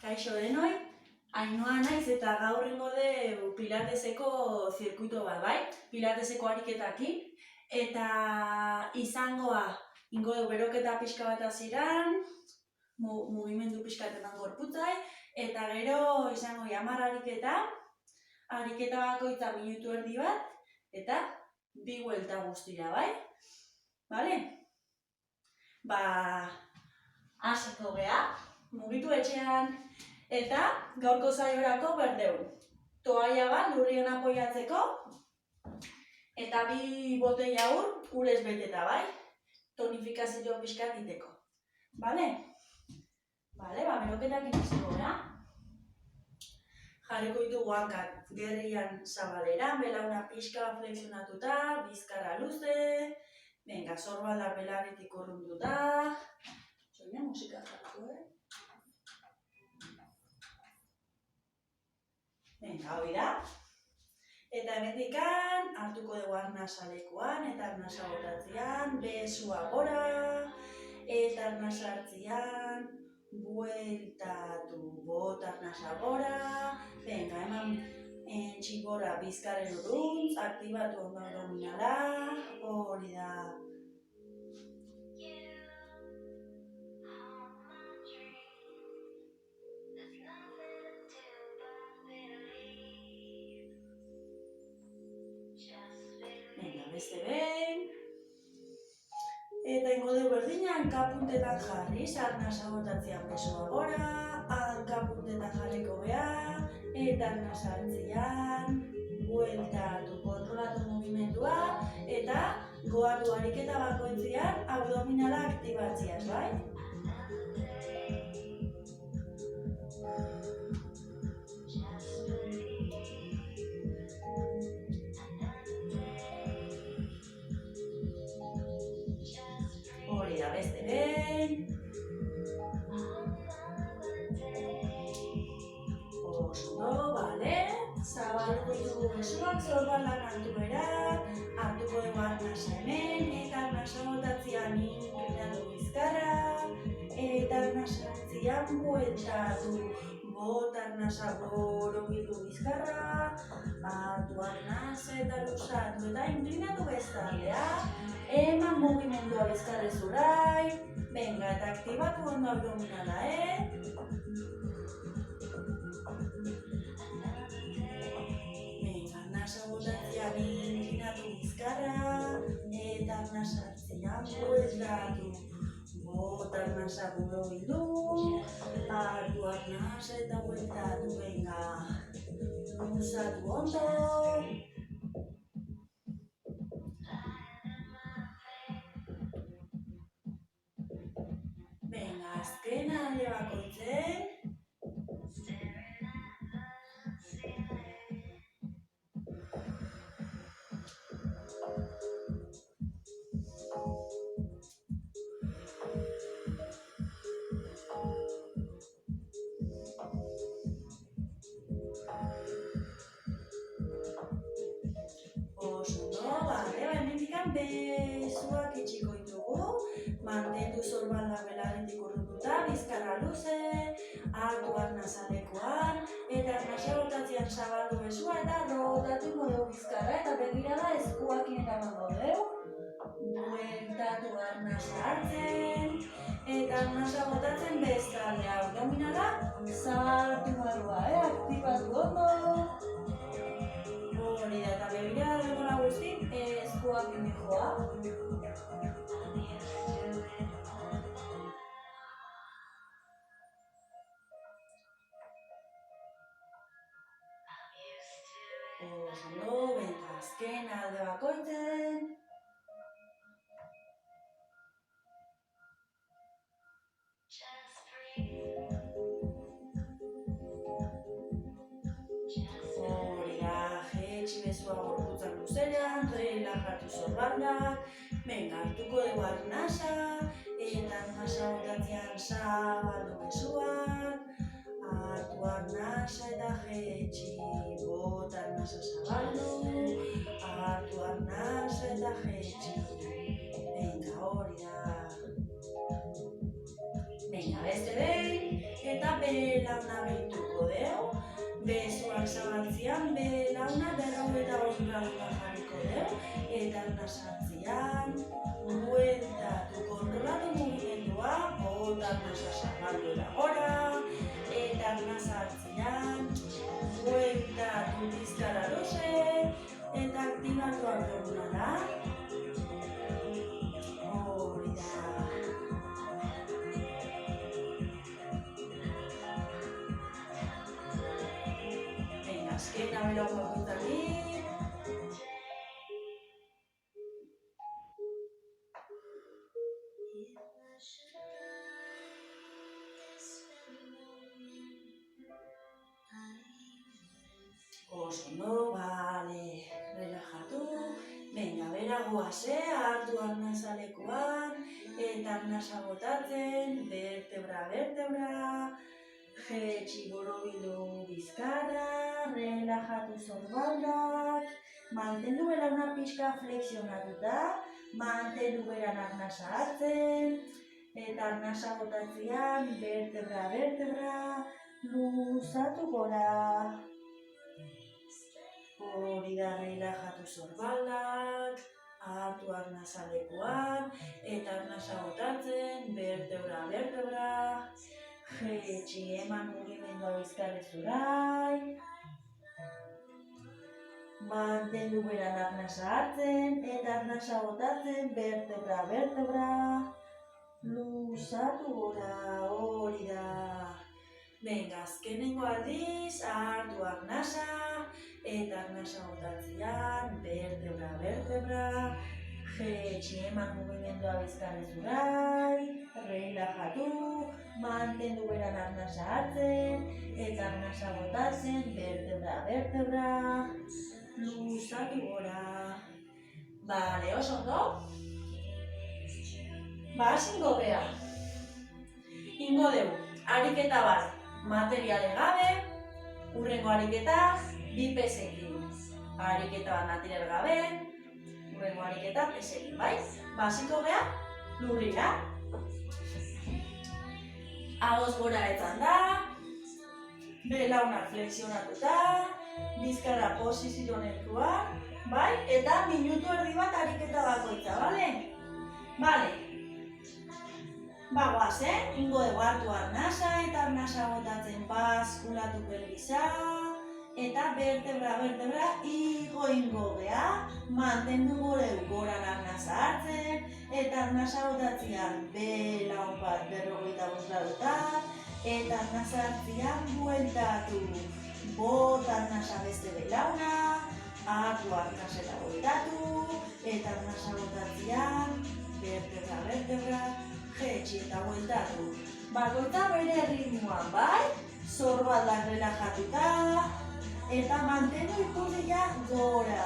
Kaixo denoi, Ainhoa naiz eta gaur ingo dugu pilateseko zirkuito bat, bai? Pilateseko ariketakin. Eta izangoa, ingo dugu beroketa pixka bat hasieran, mugimendu pixka eman gorputzai, eta gero izango 10 ariketa, ariketa bakoitza minutu erdi bat, eta 2 buelta guztira, bai? Bale? Hasiko gea, mugitu etxean, eta gaurko saiorako berdeu. Toalla bat lurrien apoiatzeko, eta 2 botella ur urez beteta, bai? Tonifikazio pixkat diteko. Bale? Bale, beroketak iniziko gea. Jarriko ditugu hankak gerrian zabaleran, belauna pixka flexionatuta, bizkarra luze. Venga, sorbaldak belarritik urrunduta. Soina musika jarriko, Venga, hori da. Eta hemendikan hartuko dugu arnasa lekuan eta arnasa botatzean, besua gora, eta arnasa hartzean, bueltatu, bota arnasa gora. Venga, eman txigora bizkarren uruntz, aktibatu ondo abdominala, hori da. Beste behin. Eta ingo dugu berdina, hankapuntetan jarri, arnasa botatzean besua gora, hankapuntetan jarriko beha, eta arnasa hartzean, bueltatu, kontrolatu mugimendua, eta goatu ariketa bakoitzean abdominala aktibatziaz, bai? Hori da, beste behin. Oso, bale. Zabalduko ditugu besuak, zorbaldak hartuko dugu arnasa hemen, eta arnasa botatzean inklinatu bizkarra, eta arnasa hartzean bueltatu, bota arnasa borobildu bizkarra, hartu arnasa eta luzatu, eta inklinatu bestaldea, eman mugimendua bizkarrez urai, venga, eta aktibatu ondo abdominala, Arnasa botatzean inklinatu bizkarra, eta arnasa hartzean bueltatu, bota arnasa borobildu, hartu arnasa eta bueltatu, venga, luzatu ondo. Venga, azken alde bakoitzen. Besuak itxiko ditugu, mantendu zorbaldak belarritik urrunduta, bizkarra luze, hartu arnasa lekuan, eta arnasa botatzean zabaldu besua eta rotatu modu bizkarra, eta begirada eskuakin eramango dugu. Bueltatu arnasa hartzen, eta arnasa botatzen bestalde abdominala, sartu barrua, aktibatu ondo. Hori da, eta begirada denbora guztin, eskuakin joa. Oso, venga, azken alde bakoitzen. Hori da, jetxi besua gorputzak luzerean, relajatu zorbaldak. Venga, hartuko dugu arnasa, eta arnasa botatzean zabaldu besuak. Hartu arnasa eta jetxi, bota arnasa zabaldu. Hartu arnasa eta jetxi. Venga, hori da. Venga, beste behin, eta belauna kontratuta jarriko deu, eta arna sartzian, bueltatu, kontrolatu mugimendua, bota arnasa zabalduela gora, eta arna sartzian, bueltatu bizkara luze, eta aktibatu abdominala. Hori da. Azkena bera bakoitzari. Oso ondo, bale, relajatu. Venga, bera goaze, hartu arnasa lekuan, eta arnasa botatzen, vertebra, jetxi borobilu bizkara, relajatu zorbaldak, mantendu belauna pixka flexionatuta, mantendu beran arnasa hartzen, eta arnasa botatzean, vertebra, luzatu gora. Hori da, relajatu zorbaldak, hartu arnasa lekuan, eta arnasa botatzen, vertebra, jetxi, eman mugimendua bizkarrezurai. Mantendu beran arnasa hartzen, eta arnasa botatzen, vertebra, luzatu gora, hori da. Venga, azkenengo aldiz, hartu arnasa, eta arnasa botatzean, vertebra, jetxi, eman mugimendua bizkarrezurai, relajatu, mantendu beran arnasa hartzen, eta arnasa botatzen, vertebra, luzatu gora. Bale, oso ondo? Hasingo gea. Ingo dugu, ariketa bat, materiale gabe, urrengo ariketa, bi pesekin. Ariketa bat material gabe, urrengo ariketa pesekin, bai? Hasiko gea, lurrira. Ados gora etzan da, belaunak flexionatuta, bizkarra posizionatuan, bai? Eta minutu erdi bat ariketa bakoitza, bale? Bale. Bagoaz, ingo dugu hartu arnasa, eta arnasa botatzen baskulatu pelbisa, eta vertebra, igo ingo gea, mantendu goran arnasa hartzen, eta arnasa botatzean belaun bat 45 gradutan, eta arnasa hartzean bueltatu, bota arnasa beste belauna, hartu arnasa eta bueltatu, eta arnasa botatzean vertebra, jetxi eta bueltatu. Bakoitza bere ritmoan, bai? Zorbaldak relajatuta, eta mantendu ikurria gora.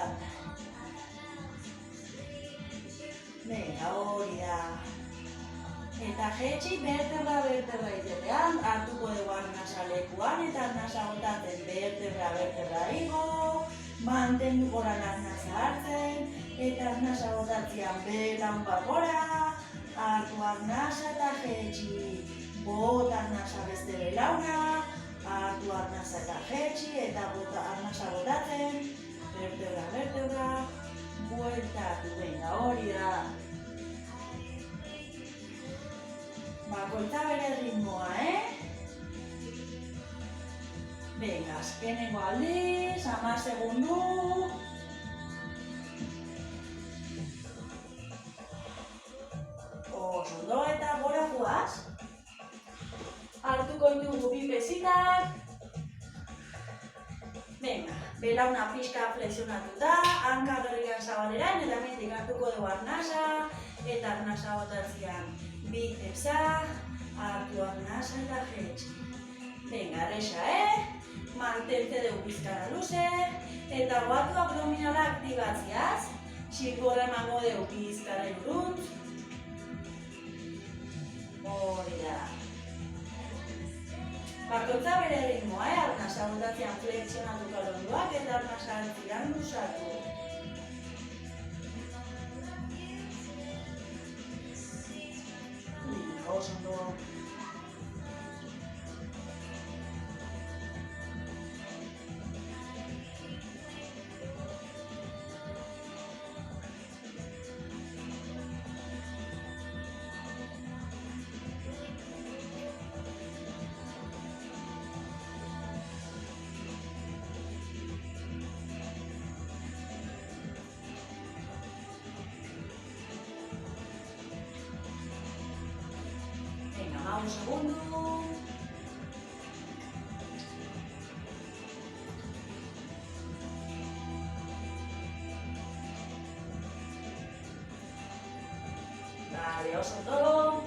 Venga, hori da. Eta jetxi vertebra itetean, hartuko dugu arnasa lekuan, eta arnasa botatzen vertebra igo, mantendu goran arnasa hartzen, eta arnasa botatzean belaun bat gora, hartu arnasa eta jetxi, bota arnasa beste belauna, hartu arnasa eta jetxi, eta bota arnasa botatzen, vertebra, bueltatu, venga, hori da. Bakoitza bere ritmoa, Venga, azkenengo aldiz, 10 segundu. Oso ondo, eta gora joaz. Hartuko ditugu bi pesitak. Venga, belauna pixka flexionatuta, hanka berrikan zabaleran, eta mendik hartuko dugu arnasa, eta arnasa botatzean bicepsa, hartu arnasa eta jetxi. Venga, erresa, mantentze dugu bizkarra luze, eta goatu abdominala aktibatziaz, txingorra emango dugu bizkarra iruntz. Hori da. Bakoitza bere ritmoa, arnasa botatzean flexionatuko londuak, eta arnasa hartzian luzatu. Oso ondo. segundu. Vale, oso ondo.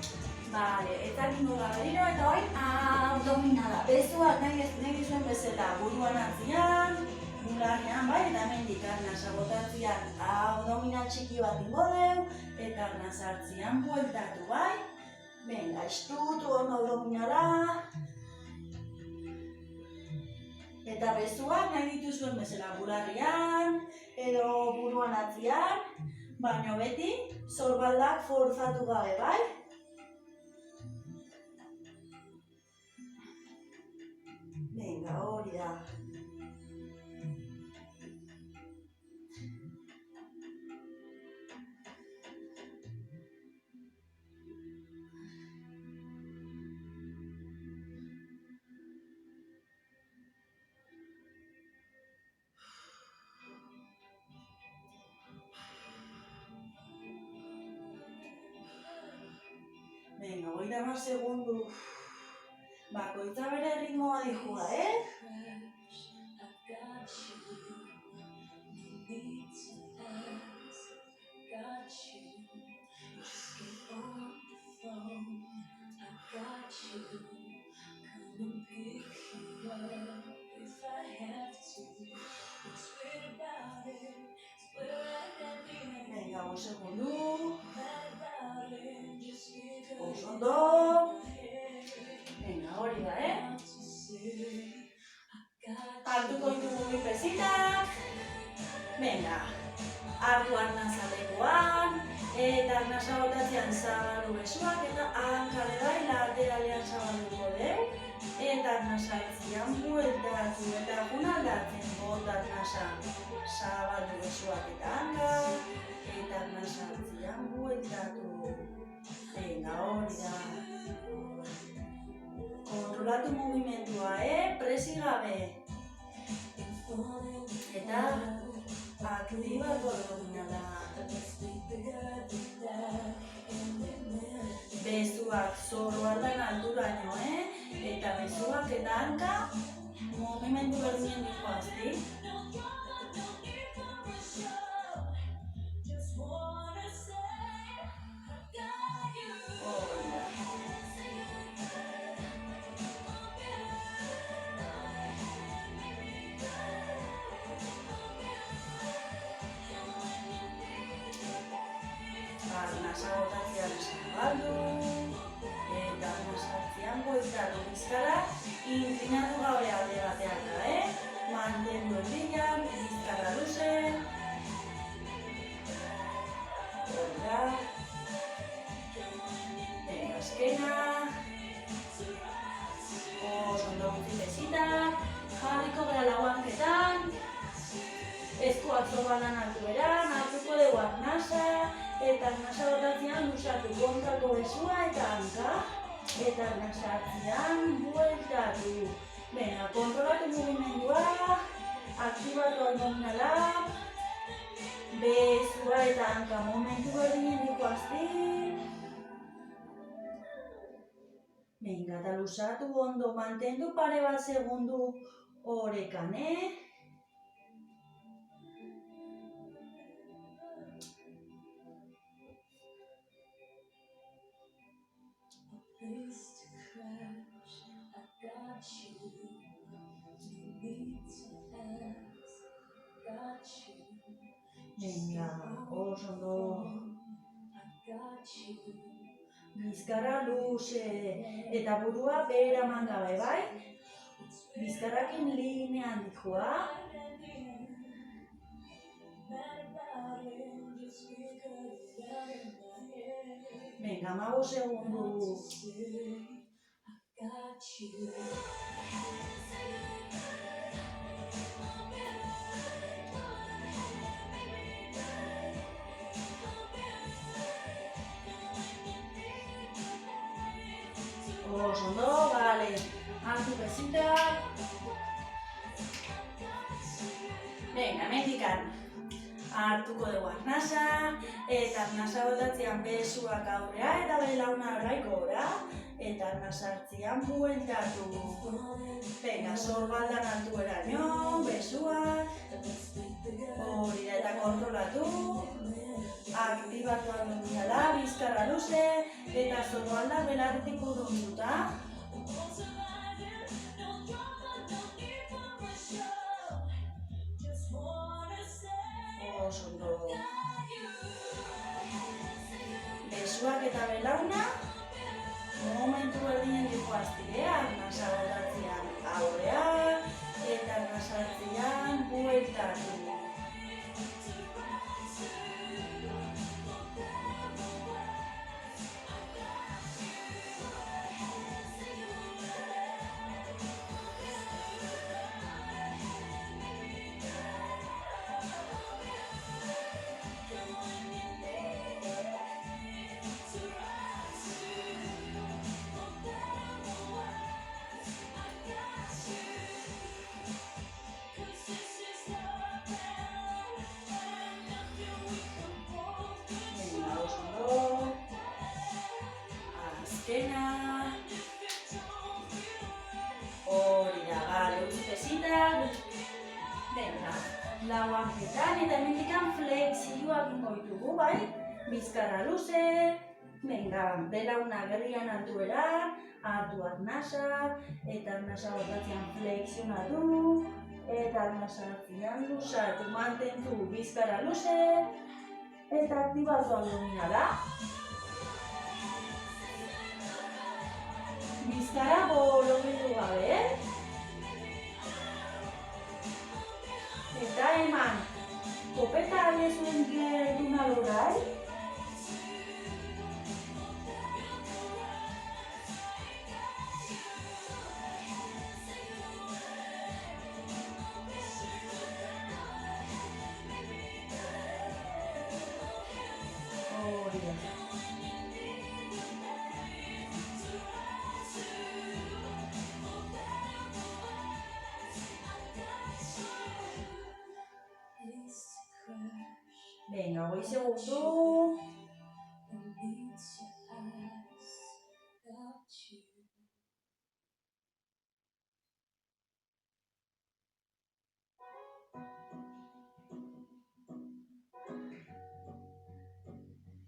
Vale, eta egingo da berriro eta orain abdominala. Bezuak nahi zuen bezala buruan atzian, bularrean bai, eta hemendik arnasa botatzian abdominal txiki bat ingo deu, eta arnasa hartzian bueltatu bai. Venga, estutu ondo abdominala. Eta bezuak nahi dituzuen bezala bularrean, edo buruan atzian, baina beti sorbaldak forzatu gabe bai. Venga, hori da. Venga, 30 segundu. Bakoitza bere ritmoa dihua, Venga, 1 segundu. Oso ondo. Venga, hori da, Hartuko ditugu bi pesitak. Venga, hartu arnasa lekuan, eta arnasa botatzean zabaldu besuak, eta hankale bai lateralean zabalduko deu. Eta arnasa hartzian bueltatu, eta egun aldatzen bota arnasa zabaldu besuak eta hanka, eta arnasa hartzian bueltatu. Venga, hori da. Kontrolatu mugimendua, presi gabe. Eta aktibatu abdominala. Bezuak zoroardan alduraino, eta bezuak eta hanka mugimendu berdinen dikoazti. Arnasa botatzean zabaldu, eta arnasa hartzian bueltatu bizkara, inklinatu gabe alde batean da, mantendu erdian, bizkara luze. Horra. Venga, eskena. Oso ondo gutxi besitak, jarriko gara lauanketan. Eskuak zobalan hartu beran, hartuko dugu arnasa, eta arnasa botatzean luzatu kontrako besua eta hanka, eta arnasa hartzean bueltatu. Venga, kontrolatu mugimendua, aktibatu abdominala, besua eta hanka momentu berdinen dikoazti. Venga, eta luzatu ondo, mantendu pare bat segundu orekan, Venga, oso ondo. Bizkarra luze, eta burua beheraman gabe, bai? Bizkarrakin linean dikoa. Venga, 15 segundu. Oso ondo, bale. Hartu besitak. Venga, mendikan. Hartuko dugu arnasa, eta arnasa botatzean besuak aurrea, eta belauna orain gora, eta arna sartzean bueltatu. Venga, sorbaldan altueraino, besuak, hori da eta kontrolatu. Aktibatu abdominala, bizkarra luze, eta sorbalda belarretik urrunduta. Oso ondo. Besuak eta belauna, momentu berdinen dikoaztire, arna sabotatzean aurrea, eta arna sartzean bueltatu. Hori da, bale, utzi pesitak. Venga, lauanketan eta hemendikan flexioak ingo ditugu, bai? Bizkarra luze. Venga, belauna gerrian altuera, hartu arnasa, eta arnasa botatzean flexionatu, eta arnasa hartzean luzatu, mantentu bizkarra luze, eta aktibatu abdominala. Bizkarra bolobildu gabe, eta eman kopeta alezuen gerdun alorai, venga, 20 segundo.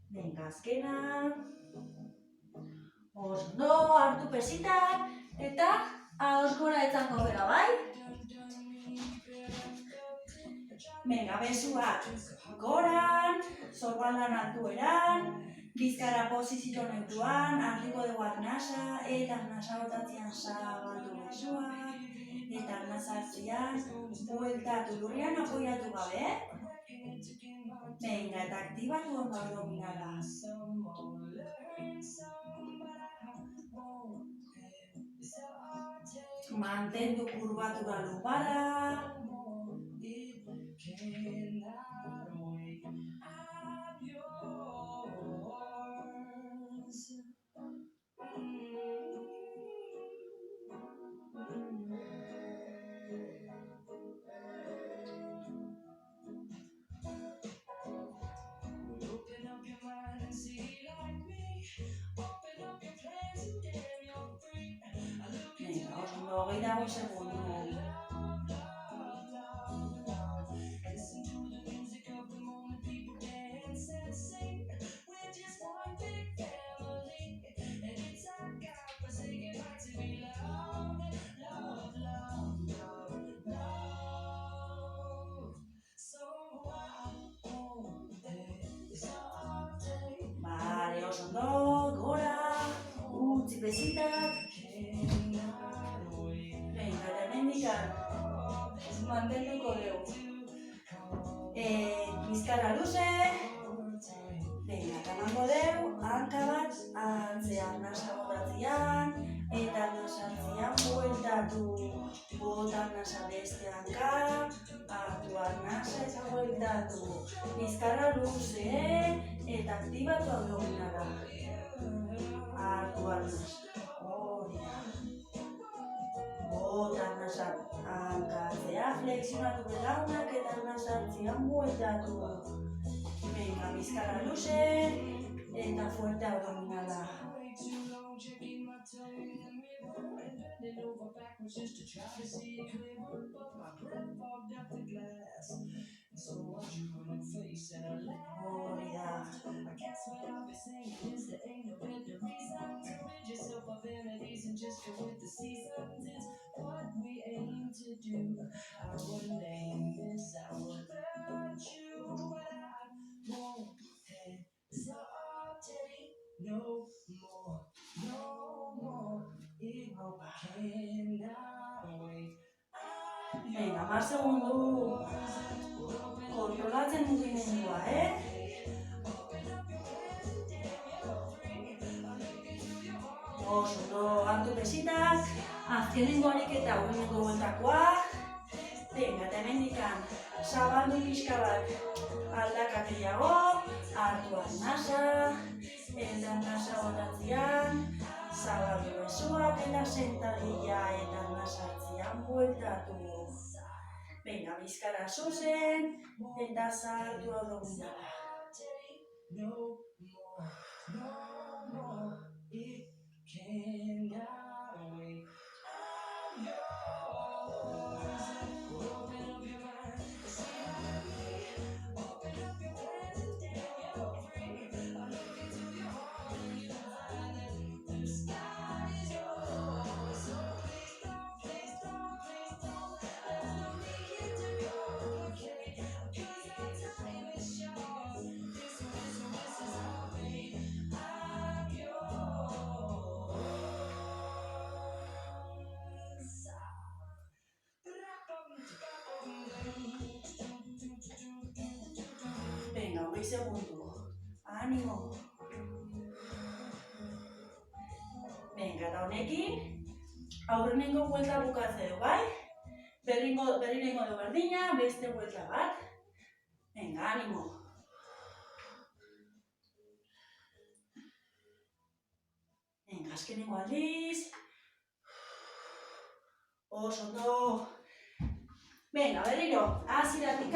Venga, azkena. Oso, hartu pesitak, eta ahoz gora etzango bera, bai? Venga, besuak goran, sorbaldan altueran, bizkarra posizio neutuan, hartuko dugu arnasa, eta arnasa botatzean zabaldu besuak, eta arnasa hartzean, bueltatu lurrean apoiatu gabe. Venga, eta aktibatu ondo abdominala. Mantendu kurbatura lumbarra. Venga, oso ondo, 25 segundo. Vale, oso ondo, gora, utzi pesitak. Venga, eta hemendikan mantenduko dugu. Bizkarra luze. Venga, eta emango dugu, hanka bat atzean nasa botatzean, eta nasa hartzean bueltatu. Bota nasa beste hanka, hartu nasa eta bueltatu. Bizkarra luze, eta aktibatu abdominala. Hartu nasa. Bota nasa hankatzea, flexionatu belaunak eta nasa hartzean bueltatu. Venga, bizkarra luze, eta fuerte abdominala. Hori da. Venga, 10 segundu kontrolatzen mugimendua, Oso, hartu besitak, azkenengo ariketa urreneko bueltakoa. Venga, eta hemendikan zabaldu pixka bat aldakateiago, hartu arnasa, eta arnasa botatzean, zabaldu besoak eta sentadilla eta arnasa hartzean bueltatu. Venga, bizkara zuzen, eta zartu abdominala. Venga, 20 segundu. Animo. Venga, eta honekin, aurrenengo buelta bukatzeo, bai? Berringo du berdina, beste buelta bat. Venga, animo. Venga, azkenengo aldiz. Oso ondo. Venga, berriro, hasieratik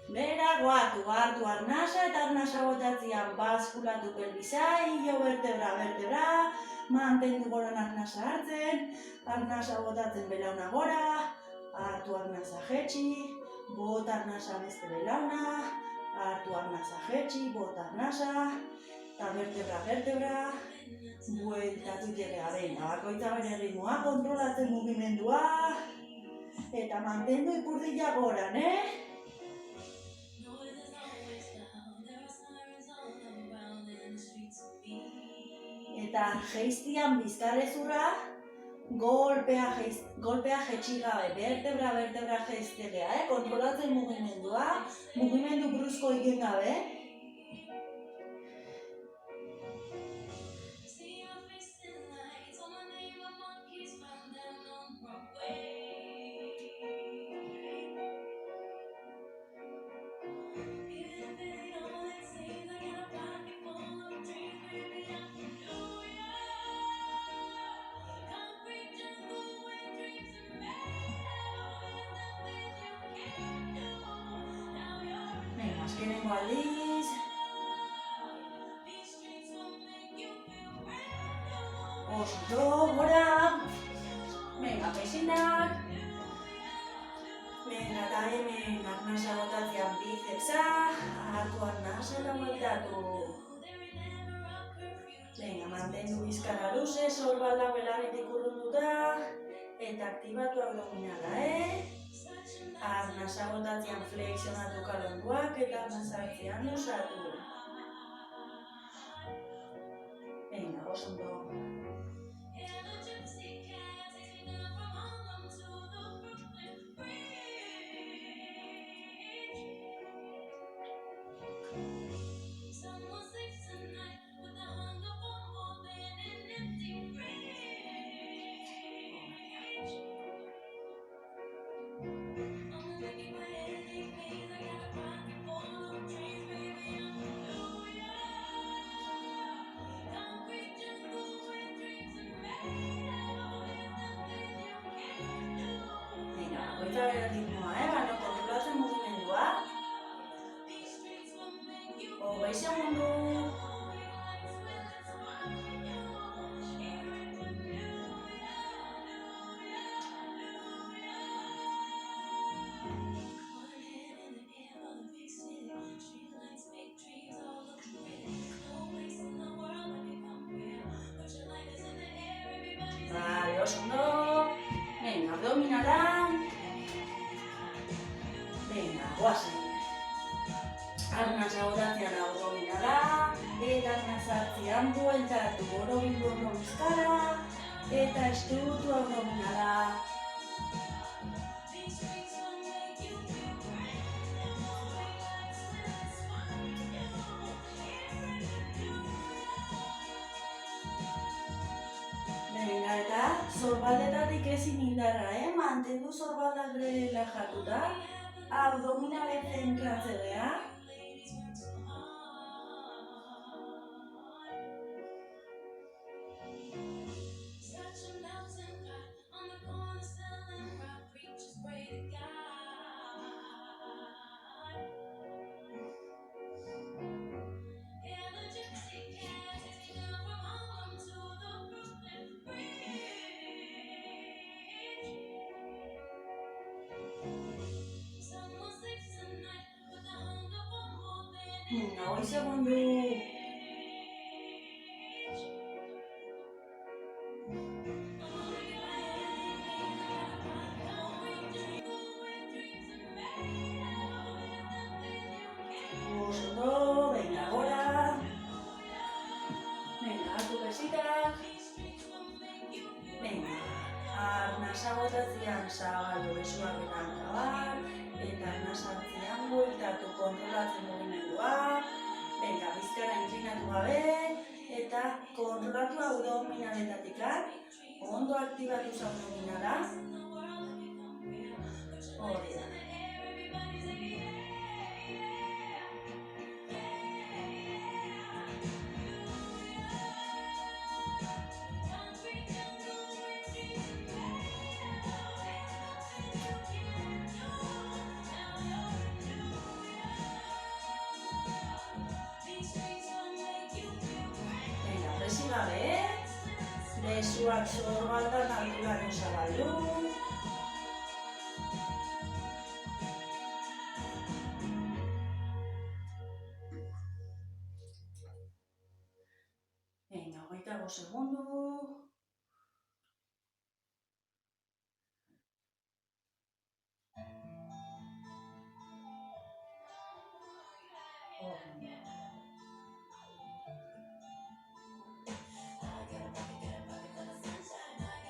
bera, hartu arnasa eta arnasa botatzean baskulatu pelbisa, hilo vertebra, mantendu goran arnasa hartzen, arnasa botatzen belauna gora, hartu arnasa jetxi, bota arnasa beste belauna, hartu arnasa jetxi, bota arnasa, eta vertebra, bueltatu itegea, venga, bakoitza bere ritmoa, kontrolatzen mugimendua, eta mantendu ipurdila goran, Eta jeiztian bizkarrezurra, golpea jetxi gabe, vertebra jeiztegea, kontrolatzen mugimendua, mugimendu brusko egin gabe. Azkenengo aldiz. Oso, gora. Venga, pesinak. Venga, eta hemen arnasa botatzean bicepsa. Hartu arnasa eta bueltatu. Venga, mantendu bizkarra luze, sorbalda belarretik urrunduta. Eta aktibatu abdominala, Arnasa botatzean flexionatu kalonduak eta arnasa hartzean luzatu. Venga, oso ondo. Bere ritmoa, baina kontrolatzen mugimendua. 20 segundu. Arnasa botatzean abdominala, eta arnasartzean bueltatu borobildu ondo bizkara, eta estutu abdominala. Venga, eta zorbaldetatik ezin indarra, mantendu zorbaldak relajatuta, abdominalen zentratzea. Hogei segundu. Oso, venga, gora. Venga, hartu besitak. Venga, arnasa botatzean zabaldu besuak betan zabal, eta arnasartzean bueltatu kontrolatzen mugimendua. Venga, bizkara inklinatu gabe, eta kontrolatu abdominaletatik ondo aktibatu abdominala. Hori da. Presi gabe, besuak zorbaldan altuaren zabaldu. Venga, 25 segundu.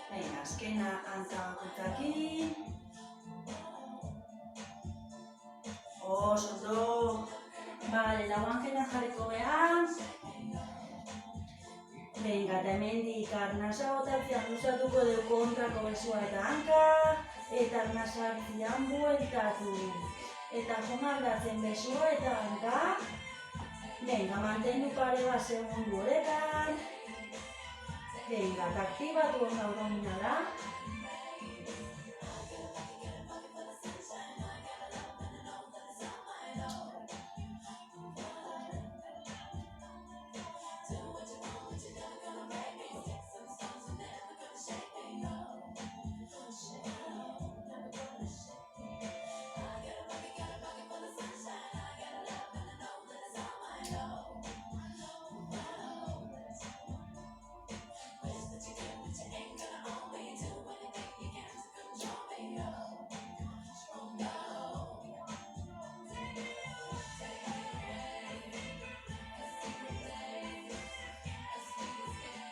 Venga, azkena antabakotakin. Oso ondo. Bale, lau angela jarriko behar. Venga, eta hemendik arnasa botatzean luzatuko dugu kontrako besua eta hanka, eta arnasartzean bueltatu. Eta jomaldatzen besua eta hanka. Venga, mantendu pare bat segundu horretan. Venga, eta aktibatu ondo abdominala.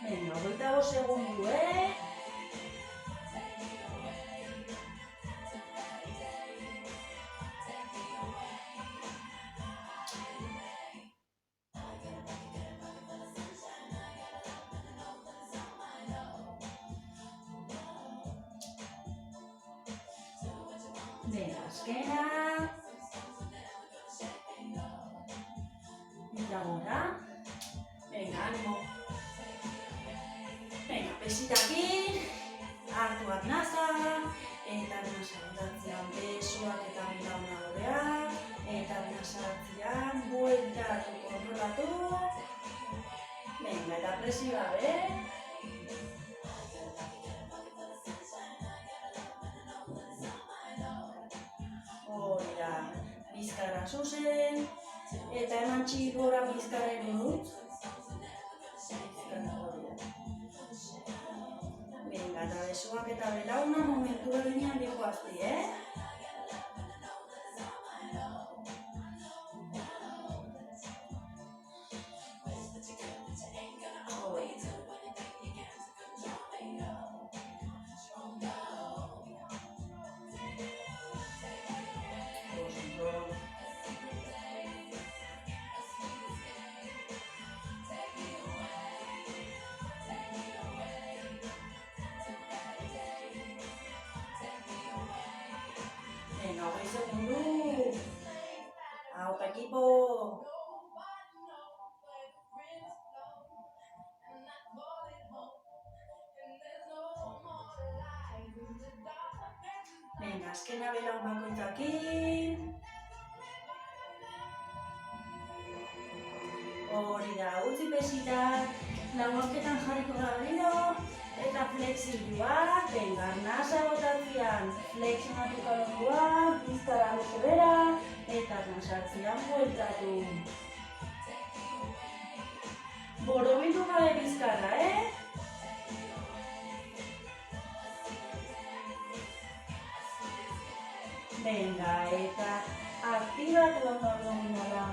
Venga, 25 segundu, Venga, azkena. Eta gora. Venga, animo. Venga, pesitakin. Hartu arnasa. Eta arnasa botatzean besuak eta belauna doreak. Eta arnasa hartzean bueltatu kontrolatu. Venga, eta presi gabe. Hori da, bizkarra zuzen, eta eman txigora bizkarra egin dut. Venga, eta besuak eta belauna momentu berdinean dihoazti, Aupa ekipo! Venga, azkena belaun bakoitzakin. Hori da, utzi pesitak, lauaketan jarriko da berriro, eta flexioak, venga, arnasa botatzean, flexionatuko lekuak, bizkara luze bera, eta arnasatzean bueltatu. Borobildu gabe bizkarra, Venga, eta aktibatu ondo abdominala.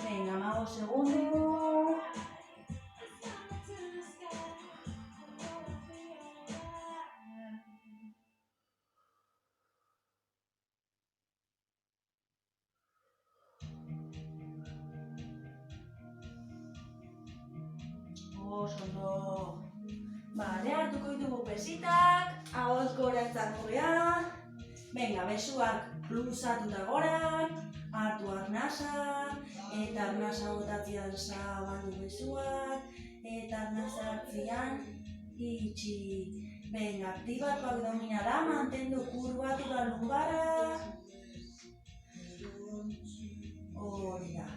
Venga, 15 segundos. Oso. Vale, hartuko ditugu pesitak, ahots gora etzako geha. Venga, besuak luzatuta gora, hartu arnasa, eta arnasa botatzean zabaldu besuak, eta arnasa hartzean itxi. Venga, aktibatu abdominala, mantendu kurbatu da lumbara. Hori da.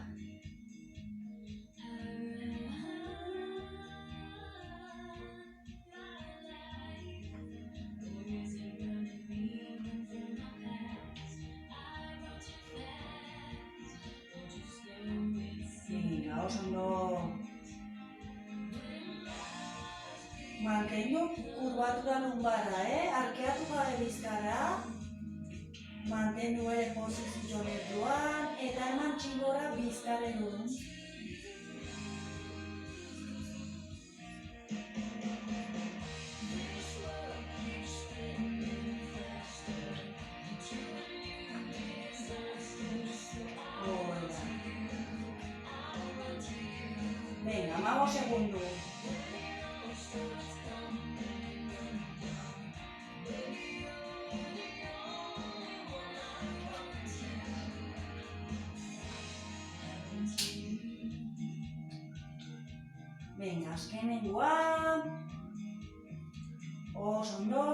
Oso mantendu kurbatu da lumbara, arkeatu gabe bizkara, mantendu ere posizio netuan, eta eman txingora bizkaren duen. Venga, 15 segundos. Venga, azkenengoa. Oso ondo,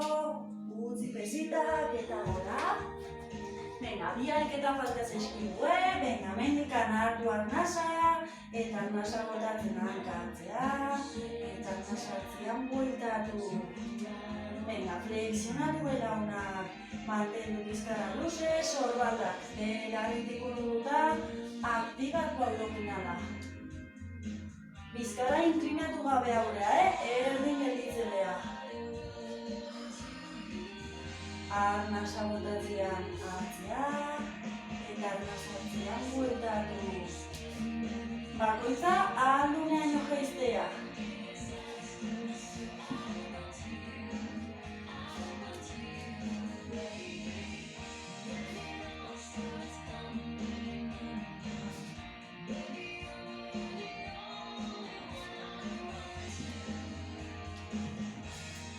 utzi pesitak eta gora. Venga, bi ariketa falta zaizkigu, venga, mendikan hartu arnasa, eta arnasa botatzen hankatzea, eta arnasa hartzean bueltatu. Venga, flexionatu belaunak, mantendu bizkarra luze, sorbaldak, belarritik urruta, aktibatu abdominala. Bizkarra inklinatu gabe aurrea, erdin gelditzen beha. Arnasa botatzean hartzea, eta arnasa hartzean bueltatu. Bakoitza ahaldunean jo jaiztea.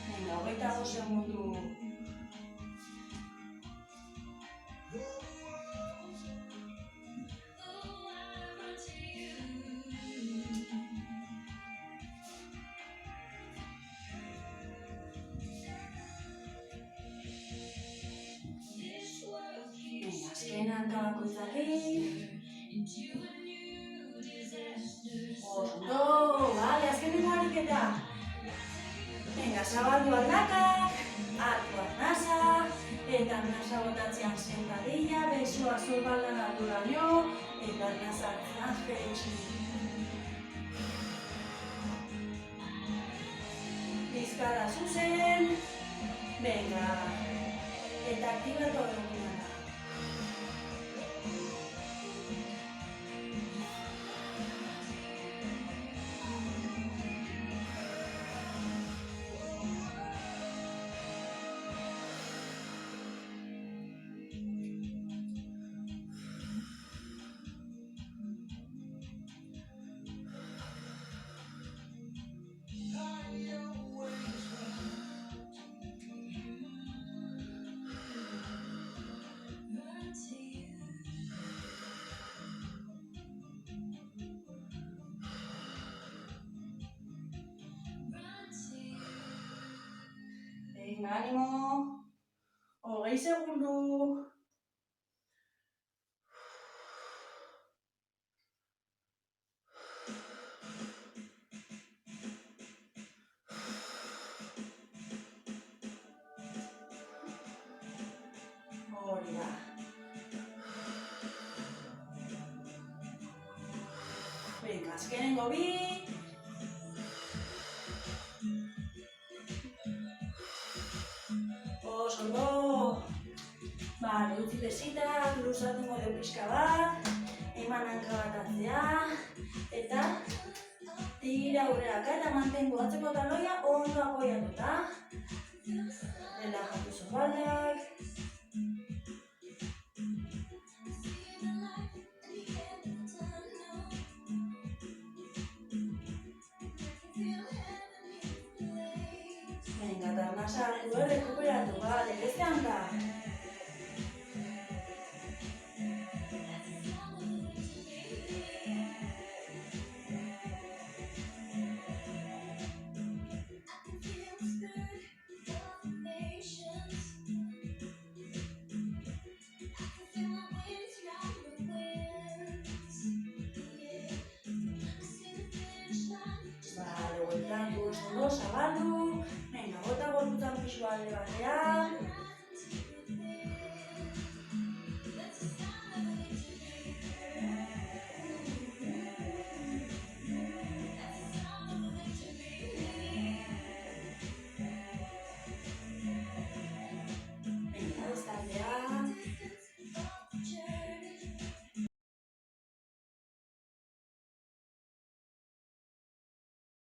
Venga, 25 segundu. Hanka bakoitzakin. Oso, bale, azkeneko ariketa. Venga, zabaldu aldakak, hartu arnasa, eta arnasa botatzean sentadilla, besua zorbaldan alduraino, Eta arna sartzean jaitsi. Bizkarra zuzen. Venga. Eta aktibatu abdominala. Venga, ánimo. 20 segundo. Hori da. Venga, azkenengo bi. Oso ondo. Bale, utzi besitak, luzatu modeu pixka bat. Eman hanka bat atzea. Eta tira aurreaka eta mantengu atzeko taloia ondo apoiatuta. Relajatu zonbaldak. Venga, eta nasartu errekuperatu, bale, beste hanka. Zabaldu, venga, bota gorputzan pixu alde batean.